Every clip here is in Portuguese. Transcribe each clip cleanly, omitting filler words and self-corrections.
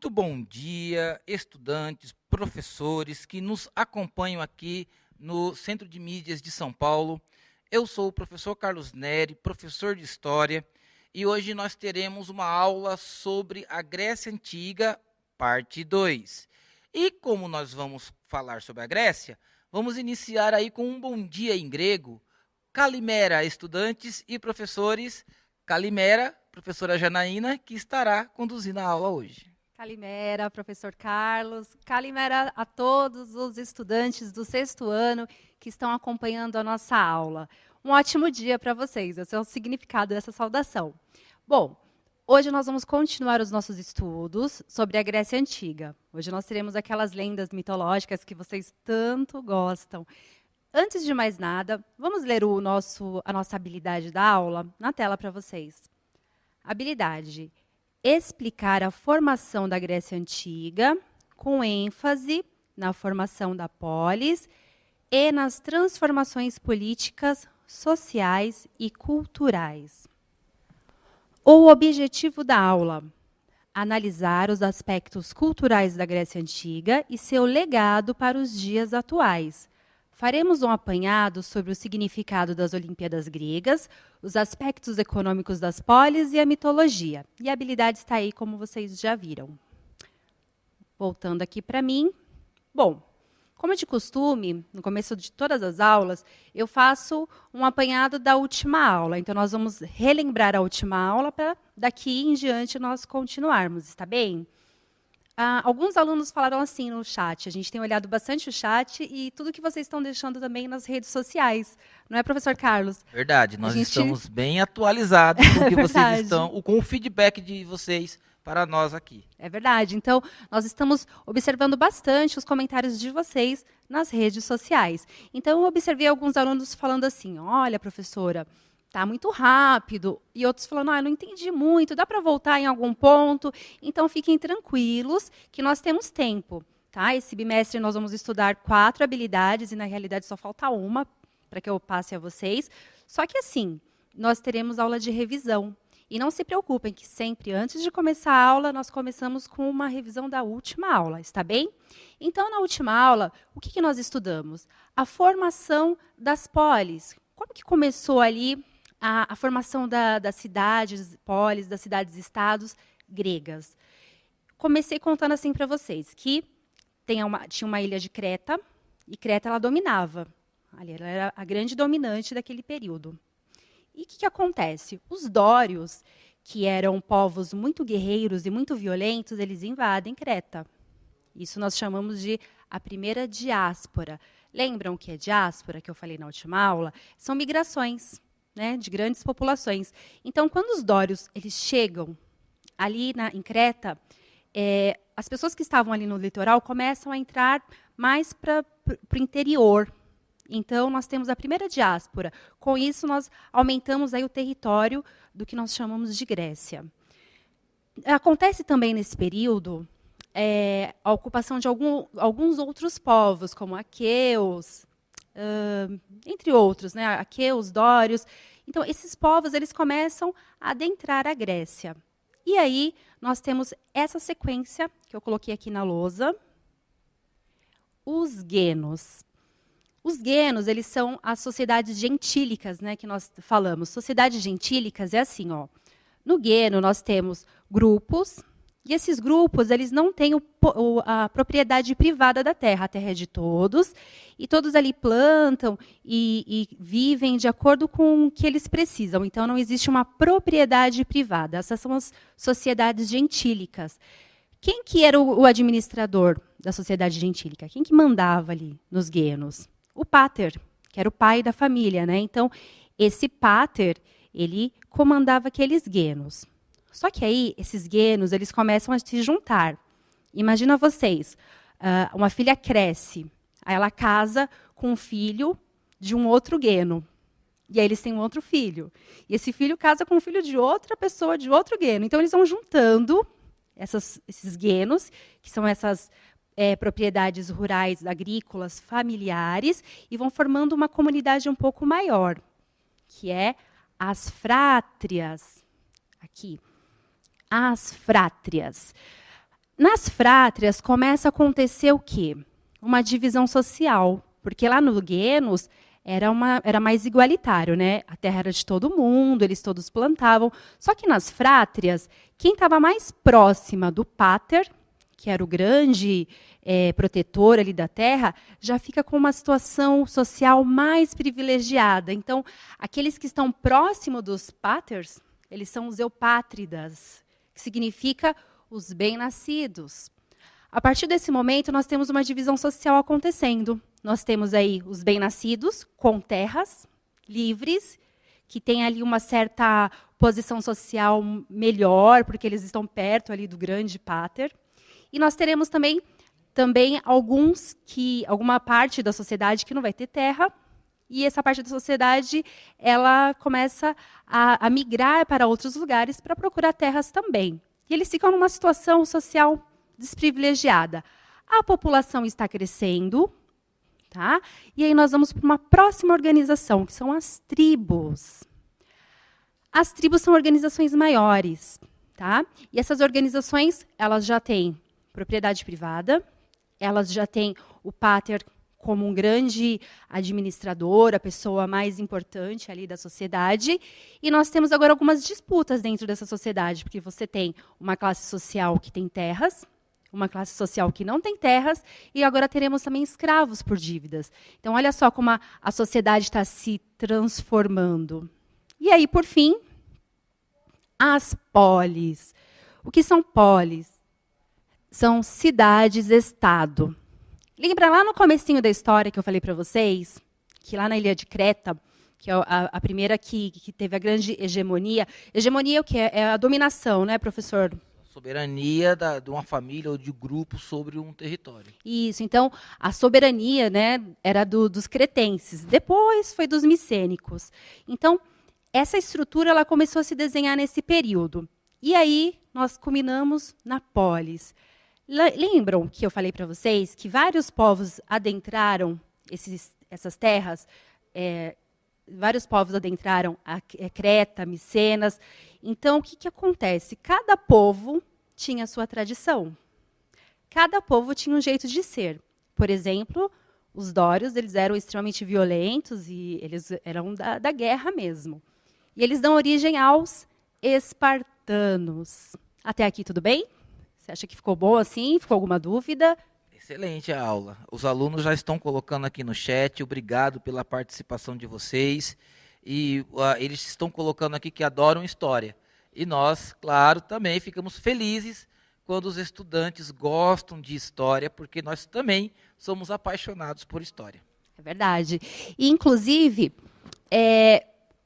Muito bom dia, estudantes, professores que nos acompanham aqui no Centro de Mídias de São Paulo. Eu sou o professor Carlos Neri, professor de História, e hoje nós teremos uma aula sobre a Grécia Antiga, parte 2. E como nós vamos falar sobre a Grécia, vamos iniciar aí com um bom dia em grego. Kalimera, estudantes e professores. Kalimera, professora Janaína, que estará conduzindo a aula hoje. Kalimera, professor Carlos. Kalimera a todos os estudantes do 6º ano que estão acompanhando a nossa aula. Um ótimo dia para vocês, esse é o significado dessa saudação. Bom, hoje nós vamos continuar os nossos estudos sobre a Grécia Antiga. Hoje nós teremos aquelas lendas mitológicas que vocês tanto gostam. Antes de mais nada, vamos ler a nossa habilidade da aula na tela para vocês. Habilidade: explicar a formação da Grécia Antiga, com ênfase na formação da polis e nas transformações políticas, sociais e culturais. O objetivo da aula: analisar os aspectos culturais da Grécia Antiga e seu legado para os dias atuais. Faremos um apanhado sobre o significado das Olimpíadas gregas, os aspectos econômicos das polis e a mitologia. E a habilidade está aí, como vocês já viram. Voltando aqui para mim. Bom, como de costume, no começo de todas as aulas, eu faço um apanhado da última aula. Então, nós vamos relembrar a última aula para daqui em diante nós continuarmos, está bem? Alguns alunos falaram assim no chat, a gente tem olhado bastante o chat e tudo que vocês estão deixando também nas redes sociais, não é, professor Carlos? Verdade, nós estamos bem atualizados com o que vocês estão, com o feedback de vocês para nós aqui. É verdade, então nós estamos observando bastante os comentários de vocês nas redes sociais. Então eu observei alguns alunos falando assim, olha, professora, está muito rápido, e outros falando, não entendi muito, dá para voltar em algum ponto? Então, fiquem tranquilos, que nós temos tempo. Tá? Esse bimestre nós vamos estudar 4 habilidades, e na realidade só falta uma, para que eu passe a vocês. Só que assim, nós teremos aula de revisão. E não se preocupem, que sempre, antes de começar a aula, nós começamos com uma revisão da última aula, está bem? Então, na última aula, o que nós estudamos? A formação das polis. Como que começou ali a formação das cidades, polis, das cidades-estados gregas. Comecei contando assim para vocês, que tinha uma ilha de Creta, e Creta ela dominava. Ali, ela era a grande dominante daquele período. E o que acontece? Os dórios, que eram povos muito guerreiros e muito violentos, eles invadem Creta. Isso nós chamamos de a primeira diáspora. Lembram o que é diáspora, que eu falei na última aula? São migrações, né, de grandes populações. Então, quando os dórios eles chegam ali em Creta, as pessoas que estavam ali no litoral começam a entrar mais para o interior. Então, nós temos a primeira diáspora. Com isso, nós aumentamos aí o território do que nós chamamos de Grécia. Acontece também nesse período a ocupação de alguns outros povos, como aqueus, entre outros, né, aqueus, dórios. Então, esses povos eles começam a adentrar a Grécia. E aí, nós temos essa sequência, que eu coloquei aqui na lousa, os guenos. Os guenos, eles são as sociedades gentílicas, né, que nós falamos. Sociedades gentílicas é assim, ó. No gueno, nós temos grupos, e esses grupos eles não têm a propriedade privada da terra. A terra é de todos, e todos ali plantam e vivem de acordo com o que eles precisam. Então, não existe uma propriedade privada. Essas são as sociedades gentílicas. Quem que era o administrador da sociedade gentílica? Quem que mandava ali nos guenos? O pater, que era o pai da família, né? Então, esse pater, ele comandava aqueles guenos. Só que aí, esses guenos, eles começam a se juntar. Imagina vocês, uma filha cresce, aí ela casa com um filho de um outro gueno. E aí eles têm um outro filho. E esse filho casa com um filho de outra pessoa, de outro gueno. Então, eles vão juntando esses guenos, que são essas propriedades rurais, agrícolas, familiares, e vão formando uma comunidade um pouco maior, que é as frátrias. Aqui. As frátrias. Nas frátrias começa a acontecer o quê? Uma divisão social, porque lá no Guenos era mais igualitário, né? A terra era de todo mundo, eles todos plantavam. Só que nas frátrias, quem estava mais próxima do pater, que era o grande protetor ali da terra, já fica com uma situação social mais privilegiada. Então, aqueles que estão próximos dos paters, eles são os eupátridas, que significa os bem-nascidos. A partir desse momento, nós temos uma divisão social acontecendo. Nós temos aí os bem-nascidos, com terras, livres, que têm ali uma certa posição social melhor, porque eles estão perto ali do grande pater. E nós teremos também alguma parte da sociedade que não vai ter terra, e essa parte da sociedade ela começa a migrar para outros lugares para procurar terras também. E eles ficam numa situação social desprivilegiada. A população está crescendo, tá? E aí nós vamos para uma próxima organização, que são as tribos. As tribos são organizações maiores, tá? E essas organizações, elas já têm propriedade privada, elas já têm o pater como um grande administrador, a pessoa mais importante ali da sociedade. E nós temos agora algumas disputas dentro dessa sociedade, porque você tem uma classe social que tem terras, uma classe social que não tem terras, e agora teremos também escravos por dívidas. Então, olha só como a sociedade está se transformando. E aí, por fim, as polis. O que são polis? São cidades-estado. Lembra lá no comecinho da história que eu falei para vocês, que lá na ilha de Creta, que é a primeira que teve a grande hegemonia. Hegemonia é o quê? É a dominação, né, professor? Soberania de uma família ou de grupo sobre um território. Isso, então a soberania, né, era dos cretenses, depois foi dos micênicos. Então, essa estrutura ela começou a se desenhar nesse período. E aí nós culminamos na polis. Lembram que eu falei para vocês que vários povos adentraram essas terras? Vários povos adentraram a Creta, Micenas. Então, o que acontece? Cada povo tinha a sua tradição. Cada povo tinha um jeito de ser. Por exemplo, os dórios eles eram extremamente violentos e eles eram da guerra mesmo. E eles dão origem aos espartanos. Até aqui, tudo bem? Você acha que ficou bom assim? Ficou alguma dúvida? Excelente a aula. Os alunos já estão colocando aqui no chat. Obrigado pela participação de vocês. E eles estão colocando aqui que adoram história. E nós, claro, também ficamos felizes quando os estudantes gostam de história, porque nós também somos apaixonados por história. É verdade. E, inclusive,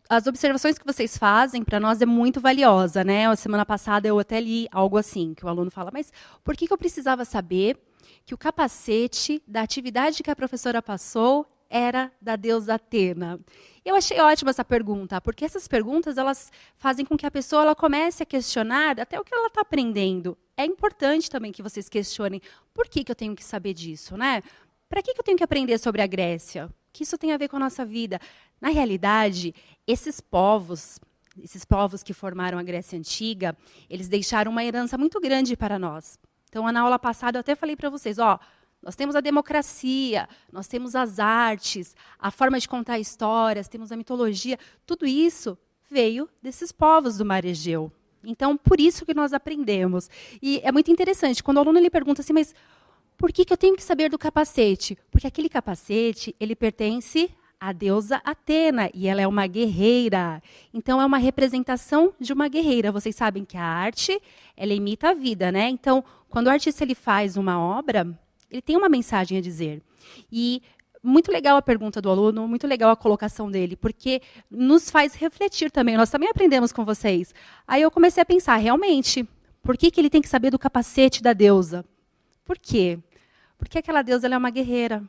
as observações que vocês fazem, para nós, é muito valiosa, né? A semana passada eu até li algo assim, que o aluno fala, mas por que eu precisava saber que o capacete da atividade que a professora passou era da deusa Atena? Eu achei ótima essa pergunta, porque essas perguntas elas fazem com que a pessoa ela comece a questionar até o que ela está aprendendo. É importante também que vocês questionem por que eu tenho que saber disso, né? Para que eu tenho que aprender sobre a Grécia? O que isso tem a ver com a nossa vida? Na realidade, esses povos que formaram a Grécia Antiga, eles deixaram uma herança muito grande para nós. Então, na aula passada, eu até falei para vocês, nós temos a democracia, nós temos as artes, a forma de contar histórias, temos a mitologia, tudo isso veio desses povos do Mar Egeu. Então, por isso que nós aprendemos. E é muito interessante, quando o aluno ele pergunta assim, mas por que eu tenho que saber do capacete? Porque aquele capacete, ele pertence à deusa Atena, e ela é uma guerreira. Então, é uma representação de uma guerreira. Vocês sabem que a arte, ela imita a vida, né? Então, quando o artista ele faz uma obra, ele tem uma mensagem a dizer. E muito legal a pergunta do aluno, muito legal a colocação dele, porque nos faz refletir também. Nós também aprendemos com vocês. Aí eu comecei a pensar, realmente, por que ele tem que saber do capacete da deusa? Por quê? Porque aquela deusa ela é uma guerreira.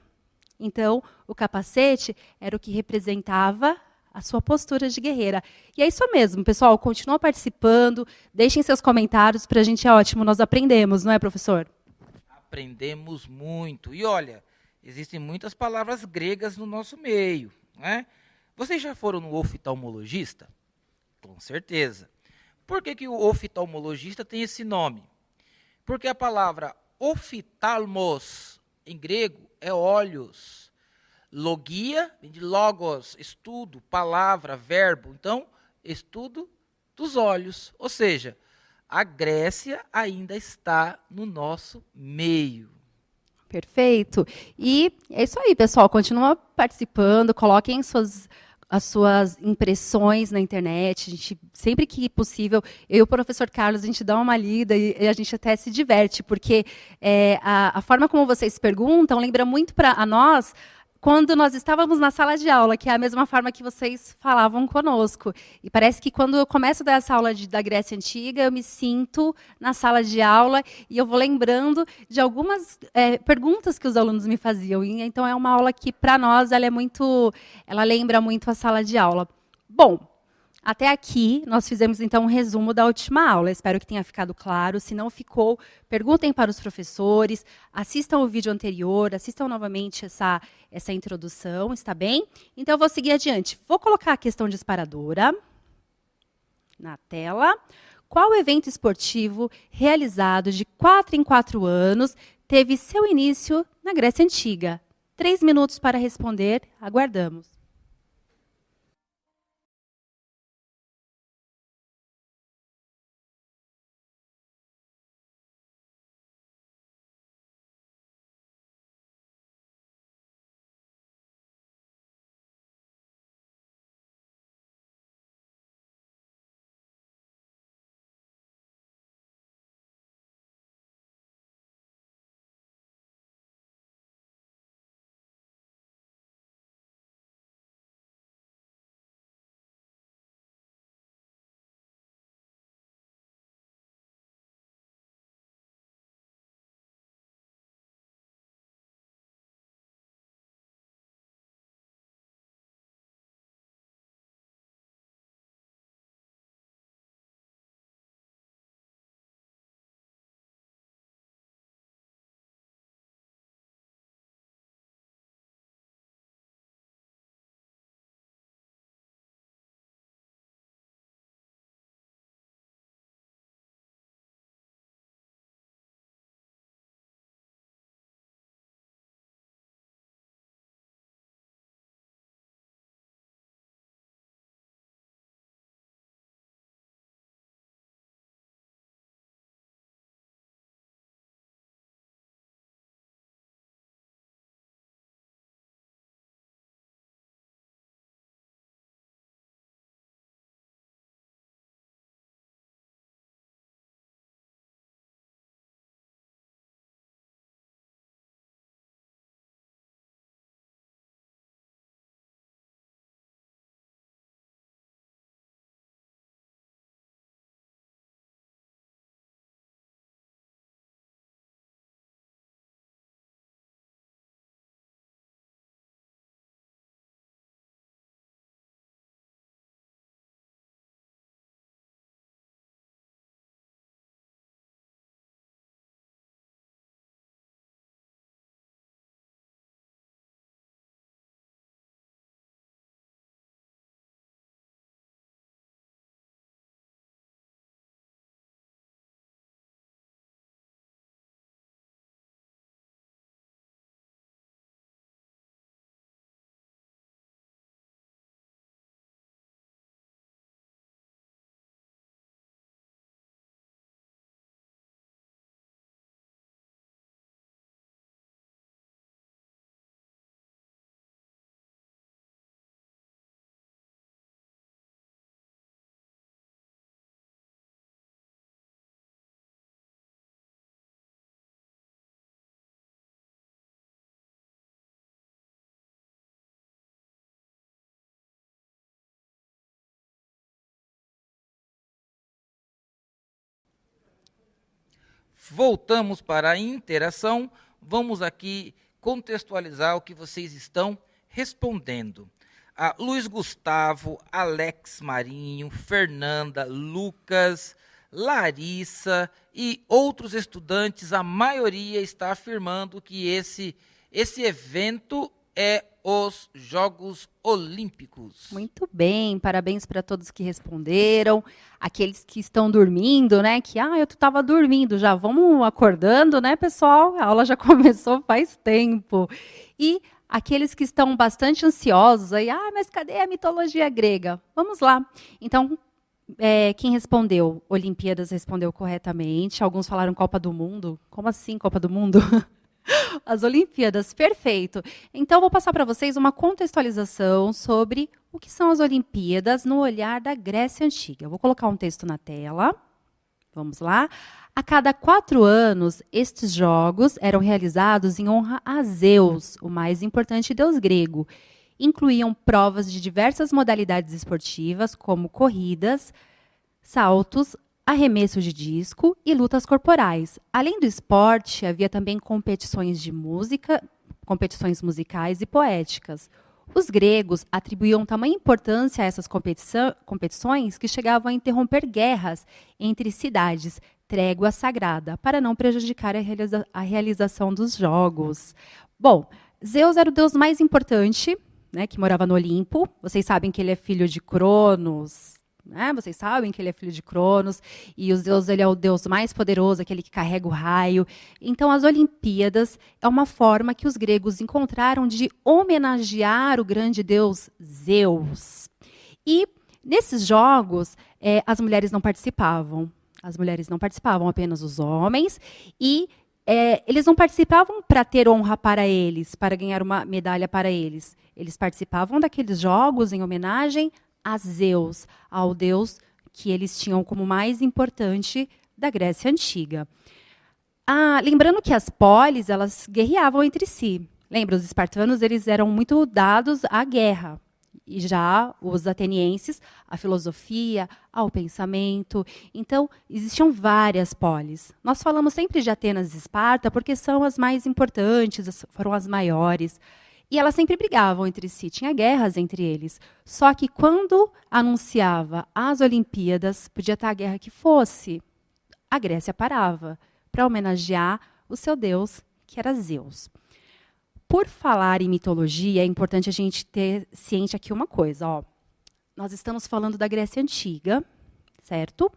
Então, o capacete era o que representava a sua postura de guerreira. E é isso mesmo, pessoal. Continua participando, deixem seus comentários, para a gente é ótimo, nós aprendemos, não é, professor? Aprendemos muito. E olha, existem muitas palavras gregas no nosso meio, né? Vocês já foram no oftalmologista? Com certeza. Por que o oftalmologista tem esse nome? Porque a palavra oftalmos, em grego, é olhos. Logia, vem de logos, estudo, palavra, verbo. Então, estudo dos olhos. Ou seja, a Grécia ainda está no nosso meio. Perfeito. E é isso aí, pessoal. Continua participando, coloquem as suas impressões na internet. A gente, sempre que possível, eu e o professor Carlos, a gente dá uma lida e a gente até se diverte, porque a forma como vocês perguntam lembra muito para nós quando nós estávamos na sala de aula, que é a mesma forma que vocês falavam conosco. E parece que quando eu começo a dar essa aula da Grécia Antiga, eu me sinto na sala de aula e eu vou lembrando de algumas perguntas que os alunos me faziam. E, então, é uma aula que, para nós, ela lembra muito a sala de aula. Bom, até aqui, nós fizemos, então, um resumo da última aula. Espero que tenha ficado claro. Se não ficou, perguntem para os professores, assistam o vídeo anterior, assistam novamente essa introdução, está bem? Então, eu vou seguir adiante. Vou colocar a questão disparadora na tela. Qual evento esportivo realizado de 4 em 4 anos teve seu início na Grécia Antiga? 3 minutos para responder. Aguardamos. Voltamos para a interação. Vamos aqui contextualizar o que vocês estão respondendo. Luiz Gustavo, Alex Marinho, Fernanda, Lucas, Larissa e outros estudantes, a maioria está afirmando que esse evento é os Jogos Olímpicos? Muito bem, parabéns para todos que responderam. Aqueles que estão dormindo, né? Que, eu estava dormindo, já vamos acordando, né, pessoal? A aula já começou faz tempo. E aqueles que estão bastante ansiosos aí, mas cadê a mitologia grega? Vamos lá. Então, quem respondeu? Olimpíadas respondeu corretamente. Alguns falaram Copa do Mundo. Como assim, Copa do Mundo? As Olimpíadas, perfeito. Então, vou passar para vocês uma contextualização sobre o que são as Olimpíadas no olhar da Grécia Antiga. Eu vou colocar um texto na tela. Vamos lá. A cada 4 anos, estes jogos eram realizados em honra a Zeus, o mais importante deus grego. Incluíam provas de diversas modalidades esportivas, como corridas, saltos, arremesso de disco e lutas corporais. Além do esporte, havia também competições de música, competições musicais e poéticas. Os gregos atribuíam tamanha importância a essas competições que chegavam a interromper guerras entre cidades, trégua sagrada, para não prejudicar a realização dos jogos. Bom, Zeus era o deus mais importante, né, que morava no Olimpo. Vocês sabem que ele é filho de Cronos, né? Vocês sabem que ele é filho de Cronos, e os deuses, ele é o deus mais poderoso, aquele que carrega o raio. Então, as Olimpíadas é uma forma que os gregos encontraram de homenagear o grande deus Zeus. E, nesses jogos, as mulheres não participavam. As mulheres não participavam, apenas os homens. E eles não participavam para ter honra para eles, para ganhar uma medalha para eles. Eles participavam daqueles jogos em homenagem a Zeus, ao deus que eles tinham como mais importante da Grécia Antiga. Lembrando que as polis, elas guerreavam entre si. Lembra, os espartanos, eles eram muito dados à guerra. E já os atenienses, à filosofia, ao pensamento. Então, existiam várias polis. Nós falamos sempre de Atenas e Esparta porque são as mais importantes, foram as maiores. E elas sempre brigavam entre si, tinha guerras entre eles. Só que quando anunciava as Olimpíadas, podia estar a guerra que fosse, a Grécia parava para homenagear o seu deus, que era Zeus. Por falar em mitologia, é importante a gente ter ciente aqui uma coisa. Nós estamos falando da Grécia Antiga, certo?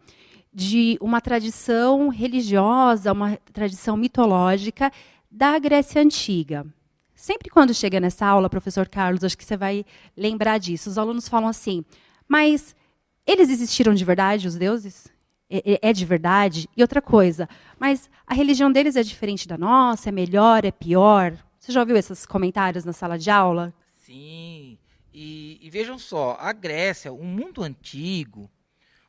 De uma tradição religiosa, uma tradição mitológica da Grécia Antiga. Sempre quando chega nessa aula, professor Carlos, acho que você vai lembrar disso. Os alunos falam assim, mas eles existiram de verdade, os deuses? É de verdade? E outra coisa, mas a religião deles é diferente da nossa? É melhor? É pior? Você já ouviu esses comentários na sala de aula? Sim. E vejam só, a Grécia, o mundo antigo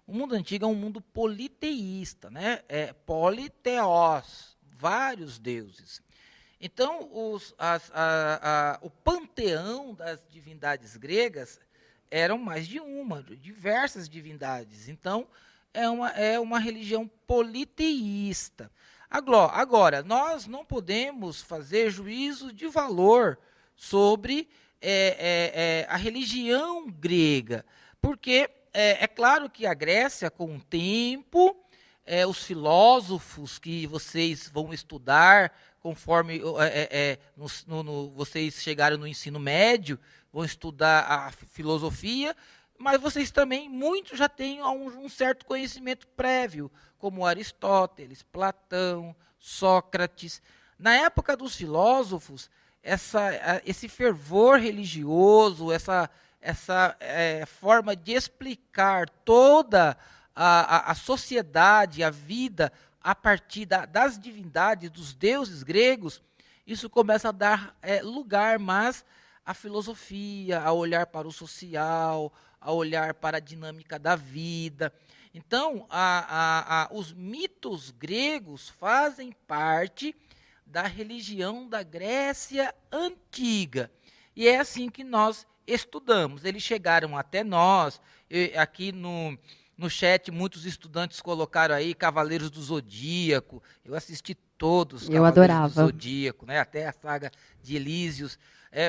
é um mundo politeísta, né? Politeós, vários deuses. Então, o panteão das divindades gregas eram mais de uma, diversas divindades. Então, é uma religião politeísta. Agora, nós não podemos fazer juízo de valor sobre a religião grega, porque é claro que a Grécia, com o tempo, os filósofos que vocês vão estudar, conforme vocês chegarem no ensino médio, vão estudar a filosofia, mas vocês também, muitos já têm um certo conhecimento prévio, como Aristóteles, Platão, Sócrates. Na época dos filósofos, esse fervor religioso, essa forma de explicar toda a sociedade, a vida, a partir das divindades, dos deuses gregos, isso começa a dar lugar mais à filosofia, a olhar para o social, a olhar para a dinâmica da vida. Então, os mitos gregos fazem parte da religião da Grécia Antiga. E é assim que nós estudamos. Eles chegaram até nós, aqui no chat, muitos estudantes colocaram aí Cavaleiros do Zodíaco. Eu assisti todos os Eu Cavaleiros adorava. do Zodíaco, né? Até a saga de Elísios.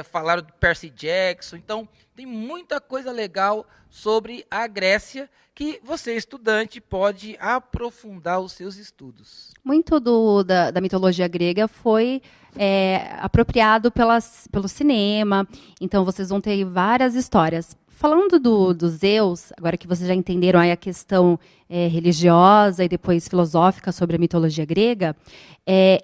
falaram de Percy Jackson. Então, tem muita coisa legal sobre a Grécia que você, estudante, pode aprofundar os seus estudos. Muito da mitologia grega foi apropriado pelo cinema, então vocês vão ter várias histórias. Falando do Zeus, agora que vocês já entenderam aí a questão religiosa e depois filosófica sobre a mitologia grega,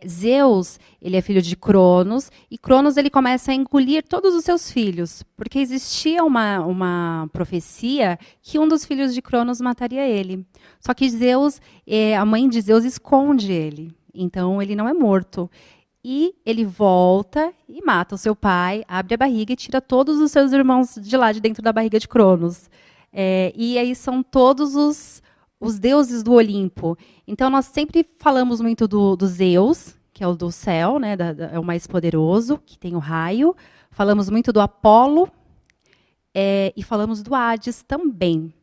Zeus, ele é filho de Cronos, e Cronos ele começa a engolir todos os seus filhos, porque existia uma profecia que um dos filhos de Cronos mataria ele. Só que Zeus, a mãe de Zeus esconde ele, então ele não é morto. E ele volta e mata o seu pai, abre a barriga e tira todos os seus irmãos de lá, de dentro da barriga de Cronos. E aí são todos os deuses do Olimpo. Então, nós sempre falamos muito do Zeus, que é o do céu, né, é o mais poderoso, que tem o raio. Falamos muito do Apolo e falamos do Hades também.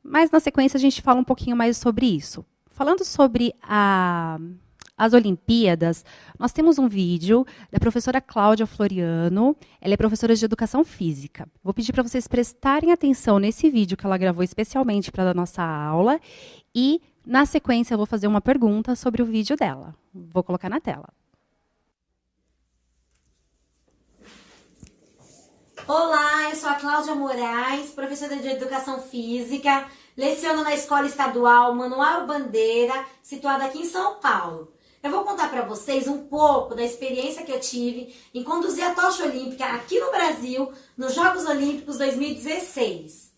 Mas, na sequência, a gente fala um pouquinho mais sobre isso. Falando sobre as Olimpíadas, nós temos um vídeo da professora Cláudia Floriano, ela é professora de Educação Física. Vou pedir para vocês prestarem atenção nesse vídeo que ela gravou especialmente para a nossa aula e, na sequência, eu vou fazer uma pergunta sobre o vídeo dela. Vou colocar na tela. Olá, eu sou a Cláudia Moraes, professora de Educação Física, leciono na Escola Estadual Manuel Bandeira, situada aqui em São Paulo. Eu vou contar para vocês um pouco da experiência que eu tive em conduzir a tocha olímpica aqui no Brasil, nos Jogos Olímpicos 2016.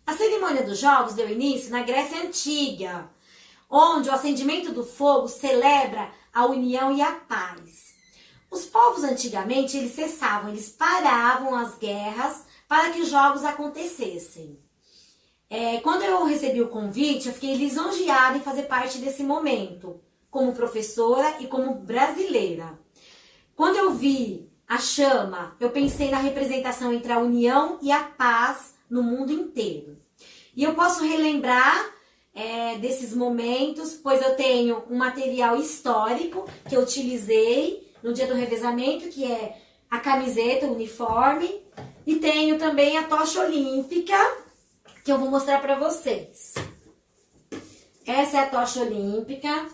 A cerimônia dos Jogos deu início na Grécia Antiga, onde o acendimento do fogo celebra a união e a paz. Os povos antigamente, eles cessavam, eles paravam as guerras para que os jogos acontecessem. Quando eu recebi o convite, eu fiquei lisonjeada em fazer parte desse momento, como professora e como brasileira. Quando eu vi a chama, eu pensei na representação entre a união e a paz no mundo inteiro. E eu posso relembrar desses momentos, pois eu tenho um material histórico que eu utilizei no dia do revezamento, que é a camiseta, o uniforme, e tenho também a tocha olímpica, que eu vou mostrar para vocês. Essa é a tocha olímpica,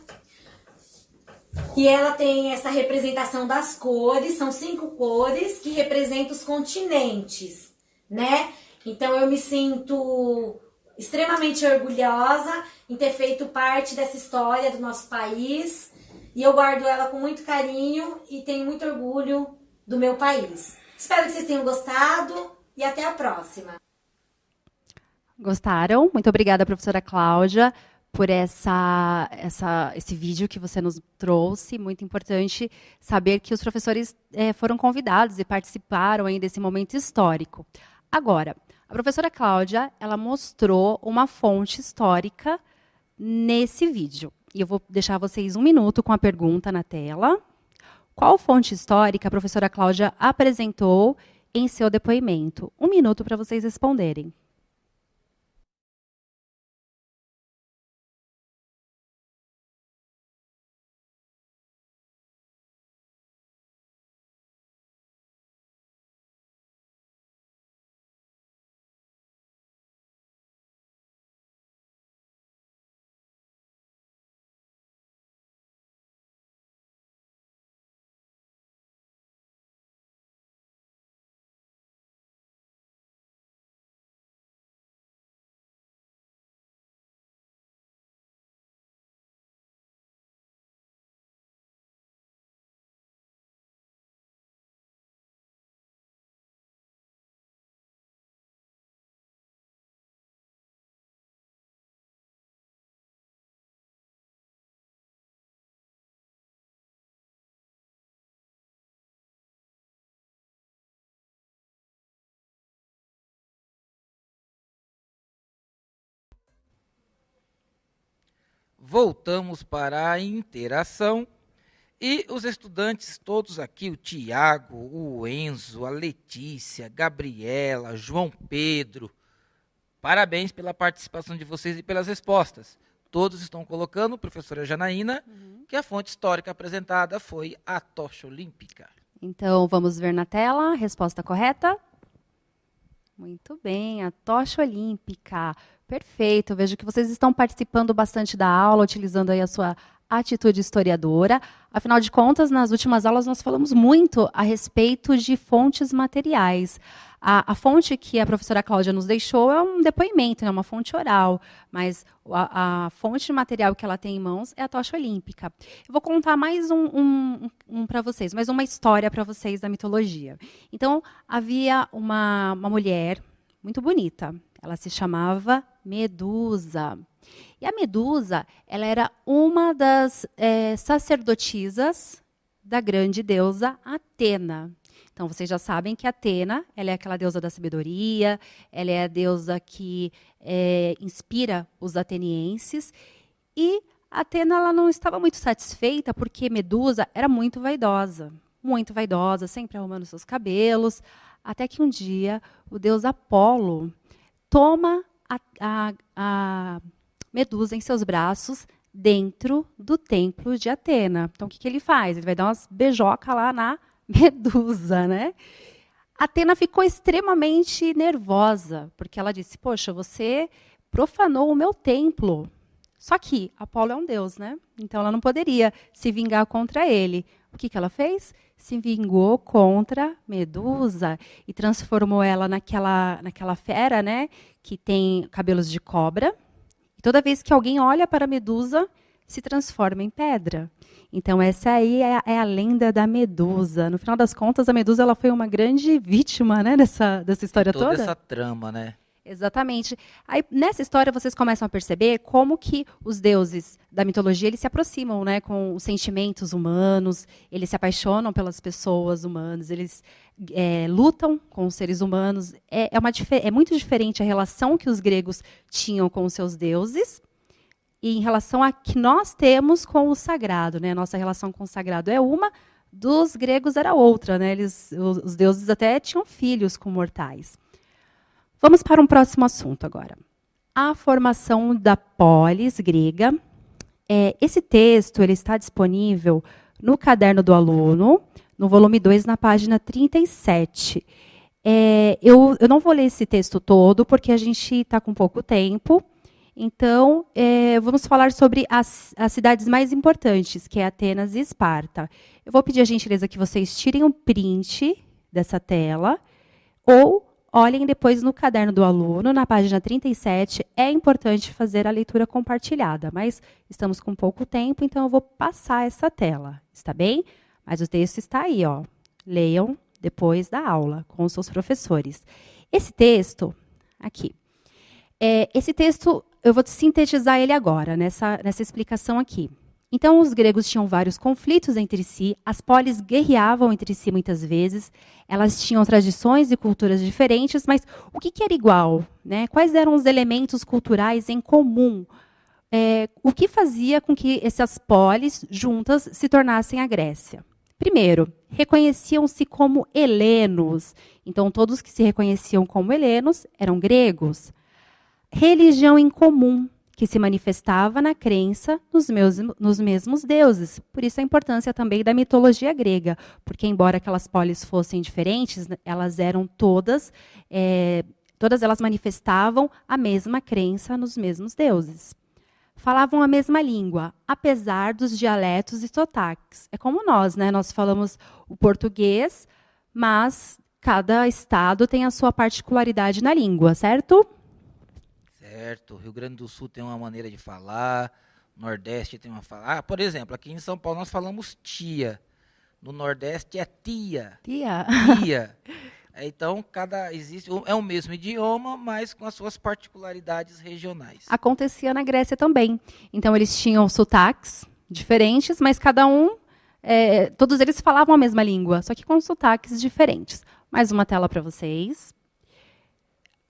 e ela tem essa representação das cores, são 5 cores que representam os continentes, né? Então eu me sinto extremamente orgulhosa em ter feito parte dessa história do nosso país, e eu guardo ela com muito carinho e tenho muito orgulho do meu país. Espero que vocês tenham gostado e até a próxima. Gostaram? Muito obrigada, professora Cláudia, por esse vídeo que você nos trouxe. Muito importante saber que os professores foram convidados e participaram aí desse momento histórico. Agora, a professora Cláudia, ela mostrou uma fonte histórica nesse vídeo. E eu vou deixar vocês 1 minuto com a pergunta na tela. Qual fonte histórica a professora Cláudia apresentou em seu depoimento? 1 minuto para vocês responderem. Voltamos para a interação e os estudantes todos aqui, o Tiago, o Enzo, a Letícia, Gabriela, João Pedro, parabéns pela participação de vocês e pelas respostas. Todos estão colocando, professora Janaína, que a fonte histórica apresentada foi a tocha olímpica. Então, vamos ver na tela. Resposta correta? Muito bem, a tocha olímpica. Perfeito. Vejo que vocês estão participando bastante da aula, utilizando aí a sua atitude historiadora. Afinal de contas, nas últimas aulas nós falamos muito a respeito de fontes materiais. A fonte que a professora Cláudia nos deixou é um depoimento, é uma fonte oral, mas a fonte material que ela tem em mãos é a tocha olímpica. Eu vou contar mais um para vocês, mais uma história para vocês da mitologia. Então, havia uma mulher muito bonita. Ela se chamava Medusa. E a Medusa, ela era uma das sacerdotisas da grande deusa Atena. Então, vocês já sabem que Atena, ela é aquela deusa da sabedoria, ela é a deusa que inspira os atenienses. E Atena ela não estava muito satisfeita porque Medusa era muito vaidosa, sempre arrumando seus cabelos, até que um dia o deus Apolo toma a Medusa em seus braços dentro do templo de Atena. Então, o que ele faz? Ele vai dar umas beijocas lá na Medusa, né? Atena ficou extremamente nervosa, porque ela disse, poxa, você profanou o meu templo. Só que Apolo é um deus, né? Então ela não poderia se vingar contra ele. O que ela fez? Se vingou contra Medusa e transformou ela naquela fera, né? Que tem cabelos de cobra. E toda vez que alguém olha para Medusa, se transforma em pedra. Então, essa aí é a lenda da Medusa. No final das contas, a Medusa ela foi uma grande vítima, né, dessa história toda. Toda essa trama, né? Exatamente. Aí, nessa história, vocês começam a perceber como que os deuses da mitologia eles se aproximam, né, com os sentimentos humanos, eles se apaixonam pelas pessoas humanas, eles lutam com os seres humanos. É muito diferente a relação que os gregos tinham com os seus deuses e em relação a que nós temos com o sagrado, né? Nossa relação com o sagrado é uma, dos gregos era outra, né? Os deuses até tinham filhos com mortais. Vamos para um próximo assunto agora. A formação da polis grega. Esse texto ele está disponível no caderno do aluno, no volume 2, na página 37. Eu não vou ler esse texto todo, porque a gente está com pouco tempo. Então, vamos falar sobre as cidades mais importantes, que é Atenas e Esparta. Eu vou pedir a gentileza que vocês tirem um print dessa tela, ou olhem depois no caderno do aluno, na página 37. É importante fazer a leitura compartilhada, mas estamos com pouco tempo, então eu vou passar essa tela, está bem? Mas o texto está aí, ó. Leiam depois da aula, com os seus professores. Esse texto, aqui. Esse texto, eu vou sintetizar ele agora, nessa explicação aqui. Então, os gregos tinham vários conflitos entre si, as polis guerreavam entre si muitas vezes, elas tinham tradições e culturas diferentes, mas o que era igual, né? Quais eram os elementos culturais em comum? O que fazia com que essas polis juntas se tornassem a Grécia? Primeiro, reconheciam-se como helenos. Então, todos que se reconheciam como helenos eram gregos. Religião em comum, que se manifestava na crença nos mesmos deuses. Por isso a importância também da mitologia grega, porque embora aquelas polis fossem diferentes, elas eram todas elas manifestavam a mesma crença nos mesmos deuses. Falavam a mesma língua, apesar dos dialetos e sotaques. É como nós, né? Nós falamos o português, mas cada estado tem a sua particularidade na língua, certo? Certo, o Rio Grande do Sul tem uma maneira de falar, o Nordeste tem uma fala. Por exemplo, aqui em São Paulo nós falamos tia, no Nordeste é tia. Tia. Então, é o mesmo idioma, mas com as suas particularidades regionais. Acontecia na Grécia também. Então, eles tinham sotaques diferentes, mas cada um, todos eles falavam a mesma língua, só que com sotaques diferentes. Mais uma tela para vocês.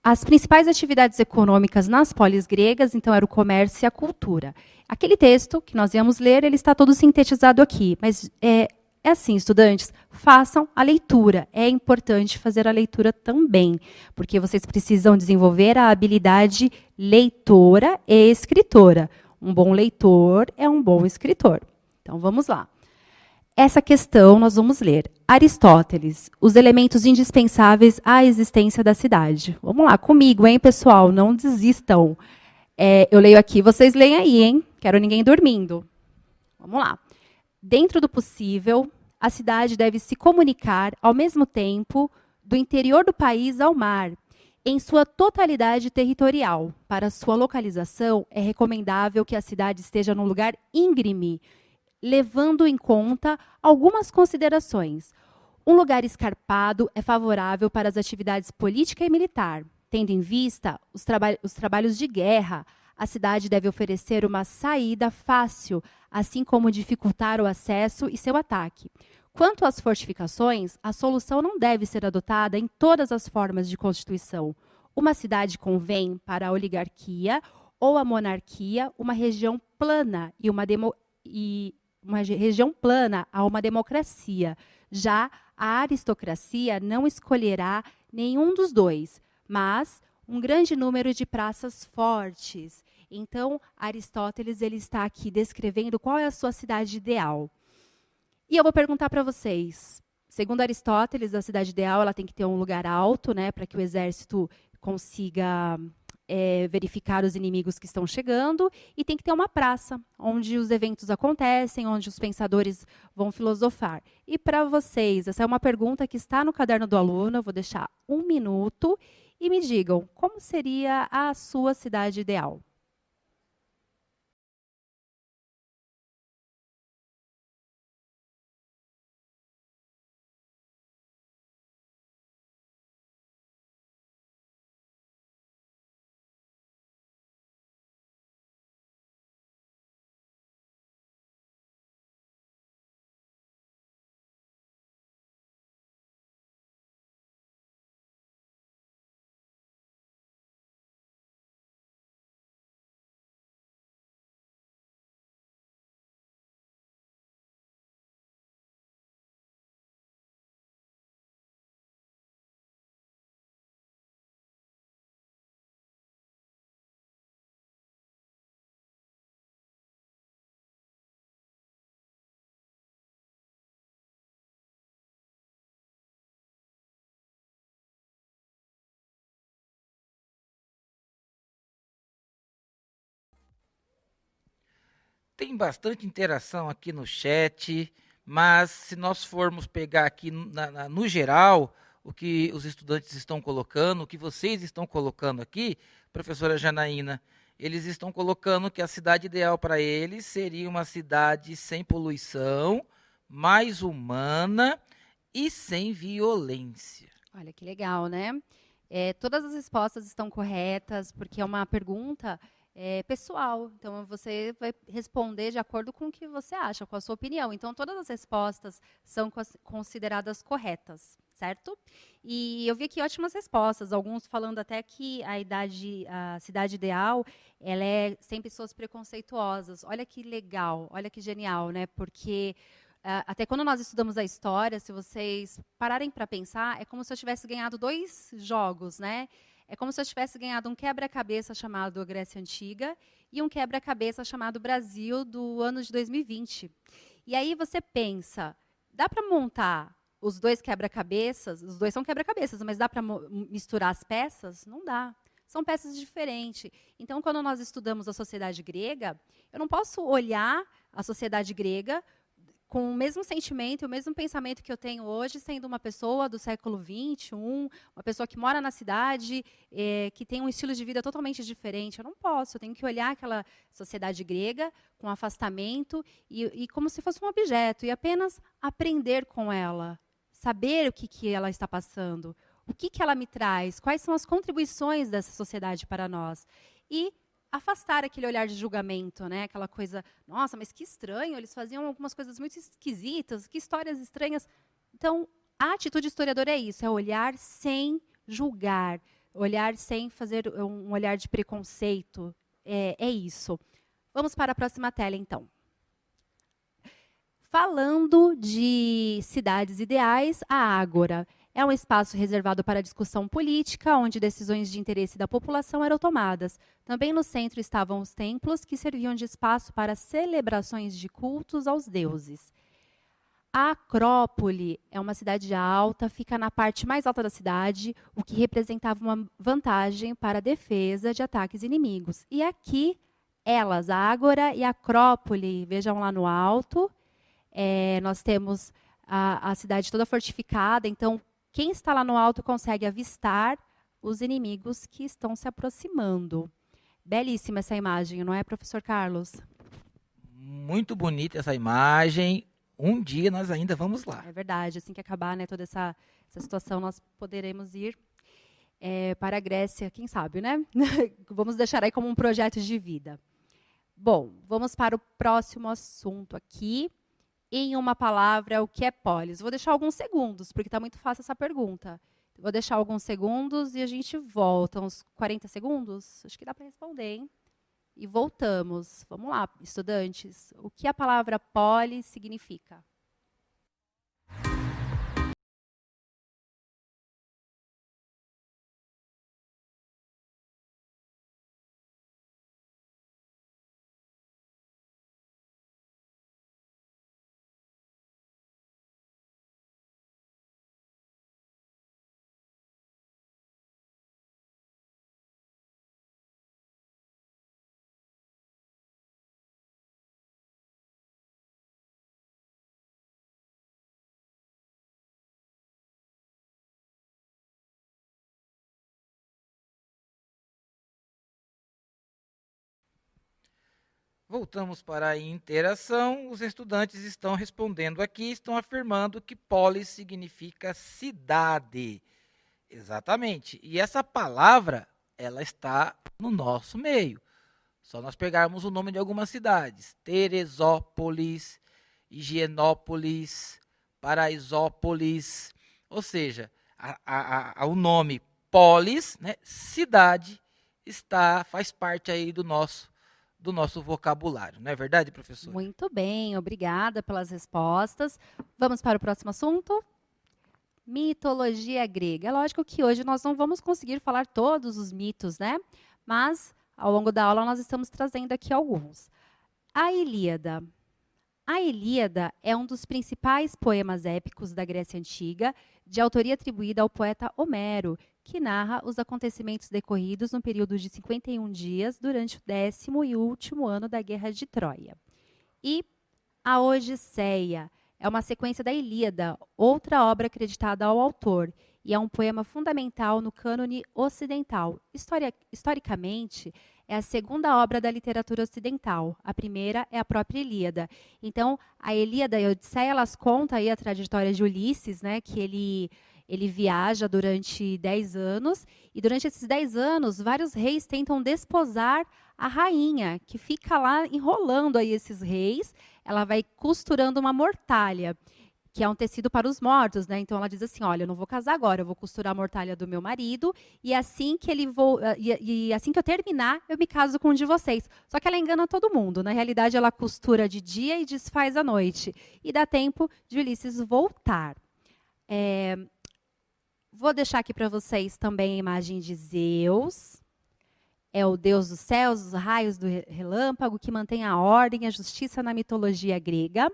As principais atividades econômicas nas polis gregas, então, era o comércio e a cultura. Aquele texto que nós íamos ler, ele está todo sintetizado aqui, mas é assim, estudantes, façam a leitura. É importante fazer a leitura também, porque vocês precisam desenvolver a habilidade leitora e escritora. Um bom leitor é um bom escritor. Então, vamos lá. essa questão nós vamos ler. Aristóteles, os elementos indispensáveis à existência da cidade. Vamos lá, comigo, hein, pessoal? Não desistam. Eu leio aqui, vocês leem aí, hein? Quero ninguém dormindo. Vamos lá. Dentro do possível, a cidade deve se comunicar, ao mesmo tempo, do interior do país ao mar, em sua totalidade territorial. Para sua localização, é recomendável que a cidade esteja num lugar íngreme, levando em conta algumas considerações. Um lugar escarpado é favorável para as atividades política e militar. Tendo em vista os trabalhos de guerra, a cidade deve oferecer uma saída fácil, assim como dificultar o acesso e seu ataque. Quanto às fortificações, a solução não deve ser adotada em todas as formas de constituição. Uma cidade convém para a oligarquia ou a monarquia uma região plana uma região plana a uma democracia. Já a aristocracia não escolherá nenhum dos dois, mas um grande número de praças fortes. Então, Aristóteles ele está aqui descrevendo qual é a sua cidade ideal. E eu vou perguntar para vocês. Segundo Aristóteles, a cidade ideal ela tem que ter um lugar alto, né, para que o exército consiga verificar os inimigos que estão chegando, e tem que ter uma praça, onde os eventos acontecem, onde os pensadores vão filosofar. E para vocês, essa é uma pergunta que está no caderno do aluno, eu vou deixar 1 minuto, e me digam, como seria a sua cidade ideal? Tem bastante interação aqui no chat, mas se nós formos pegar aqui no geral, o que os estudantes estão colocando, o que vocês estão colocando aqui, professora Janaína, eles estão colocando que a cidade ideal para eles seria uma cidade sem poluição, mais humana e sem violência. Olha que legal, né? Todas as respostas estão corretas, porque é uma pergunta pessoal. Então, você vai responder de acordo com o que você acha, com a sua opinião. Então, todas as respostas são consideradas corretas, certo? E eu vi aqui ótimas respostas, alguns falando até que a cidade ideal, ela é sem pessoas preconceituosas. Olha que legal, olha que genial, né? Porque até quando nós estudamos a história, se vocês pararem para pensar, é como se eu tivesse ganhado 2 jogos, né? É como se eu tivesse ganhado um quebra-cabeça chamado Grécia Antiga e um quebra-cabeça chamado Brasil do ano de 2020. E aí você pensa, dá para montar os 2 quebra-cabeças? Os 2 são quebra-cabeças, mas dá para misturar as peças? Não dá. São peças diferentes. Então, quando nós estudamos a sociedade grega, eu não posso olhar a sociedade grega com o mesmo sentimento, o mesmo pensamento que eu tenho hoje, sendo uma pessoa do século XXI, uma pessoa que mora na cidade, que tem um estilo de vida totalmente diferente. Eu não posso, eu tenho que olhar aquela sociedade grega com afastamento e como se fosse um objeto, e apenas aprender com ela, saber o que ela está passando, o que ela me traz, quais são as contribuições dessa sociedade para nós. E afastar aquele olhar de julgamento, né? Aquela coisa, nossa, mas que estranho, eles faziam algumas coisas muito esquisitas, que histórias estranhas. Então, a atitude historiadora é isso, é olhar sem julgar, olhar sem fazer um olhar de preconceito. É isso. Vamos para a próxima tela, então. Falando de cidades ideais, a Ágora é um espaço reservado para discussão política, onde decisões de interesse da população eram tomadas. Também no centro estavam os templos, que serviam de espaço para celebrações de cultos aos deuses. A Acrópole é uma cidade alta, fica na parte mais alta da cidade, o que representava uma vantagem para a defesa de ataques inimigos. E aqui, elas, a Ágora e a Acrópole, vejam lá no alto, nós temos a cidade toda fortificada, então quem está lá no alto consegue avistar os inimigos que estão se aproximando. Belíssima essa imagem, não é, professor Carlos? Muito bonita essa imagem. Um dia nós ainda vamos lá. É verdade, assim que acabar, né, toda essa situação, nós poderemos ir para a Grécia, quem sabe, né? Vamos deixar aí como um projeto de vida. Bom, vamos para o próximo assunto aqui. Em uma palavra, o que é polis? Vou deixar alguns segundos, porque está muito fácil essa pergunta. Vou deixar alguns segundos e a gente volta, uns 40 segundos? Acho que dá para responder, hein? E voltamos. Vamos lá, estudantes. O que a palavra polis significa? Voltamos para a interação. Os estudantes estão respondendo aqui, estão afirmando que polis significa cidade. Exatamente. E essa palavra, ela está no nosso meio. Só nós pegarmos o nome de algumas cidades. Teresópolis, Higienópolis, Paraisópolis. Ou seja, o nome polis, né, cidade, faz parte aí do nosso vocabulário. Não é verdade, professor? Muito bem, obrigada pelas respostas. Vamos para o próximo assunto? Mitologia grega. É lógico que hoje nós não vamos conseguir falar todos os mitos, né? Mas, ao longo da aula, nós estamos trazendo aqui alguns. A Ilíada. A Ilíada é um dos principais poemas épicos da Grécia Antiga, de autoria atribuída ao poeta Homero, que narra os acontecimentos decorridos no período de 51 dias durante o 10º e último ano da Guerra de Troia. E a Odisseia é uma sequência da Ilíada, outra obra acreditada ao autor, e é um poema fundamental no cânone ocidental. Historicamente, é a segunda obra da literatura ocidental. A primeira é a própria Ilíada. Então, a Ilíada e a Odisseia, elas contam aí a trajetória de Ulisses, né, que ele viaja durante 10 anos, e durante esses 10 anos, vários reis tentam desposar a rainha, que fica lá enrolando aí esses reis. Ela vai costurando uma mortalha, que é um tecido para os mortos, né? Então ela diz assim: olha, eu não vou casar agora, eu vou costurar a mortalha do meu marido, e assim que assim que eu terminar, eu me caso com um de vocês. Só que ela engana todo mundo. Na realidade, ela costura de dia e desfaz à noite. E dá tempo de Ulisses voltar. Vou deixar aqui para vocês também a imagem de Zeus. É o deus dos céus, dos raios, do relâmpago, que mantém a ordem e a justiça na mitologia grega.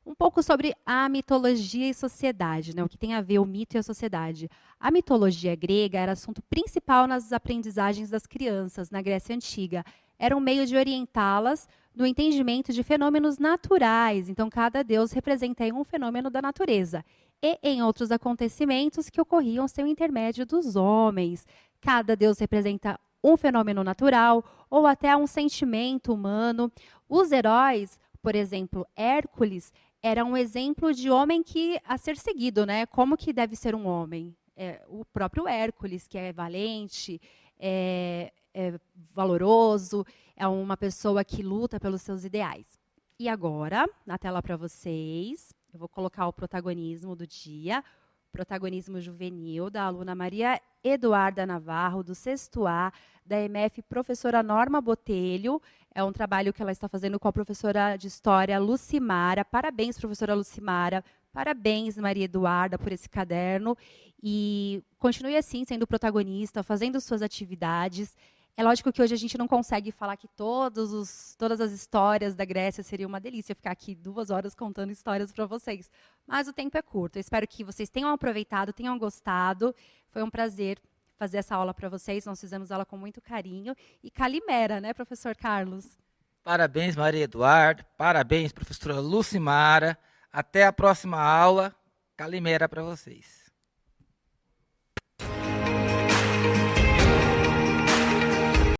Um pouco sobre a mitologia e sociedade, né? O que tem a ver o mito e a sociedade. A mitologia grega era assunto principal nas aprendizagens das crianças na Grécia Antiga. Era um meio de orientá-las no entendimento de fenômenos naturais. Então, cada deus representa um fenômeno da natureza. E em outros acontecimentos que ocorriam sem o intermédio dos homens. Cada deus representa um fenômeno natural ou até um sentimento humano. Os heróis, por exemplo, Hércules, era um exemplo de homem a ser seguido, né? Como que deve ser um homem? O próprio Hércules, que é valente, é valoroso, é uma pessoa que luta pelos seus ideais. E agora, na tela para vocês, eu vou colocar o protagonismo do dia, protagonismo juvenil, da aluna Maria Eduarda Navarro, do 6º A, da EMF Professora Norma Botelho. É um trabalho que ela está fazendo com a professora de História, Lucimara. Parabéns, professora Lucimara. Parabéns, Maria Eduarda, por esse caderno. E continue assim, sendo protagonista, fazendo suas atividades. É lógico que hoje a gente não consegue falar que todas as histórias da Grécia seria uma delícia ficar aqui 2 horas contando histórias para vocês. Mas o tempo é curto. Eu espero que vocês tenham aproveitado, tenham gostado. Foi um prazer fazer essa aula para vocês. Nós fizemos ela com muito carinho. E calimera, né, professor Carlos? Parabéns, Maria Eduarda. Parabéns, professora Lucimara. Até a próxima aula. Calimera para vocês.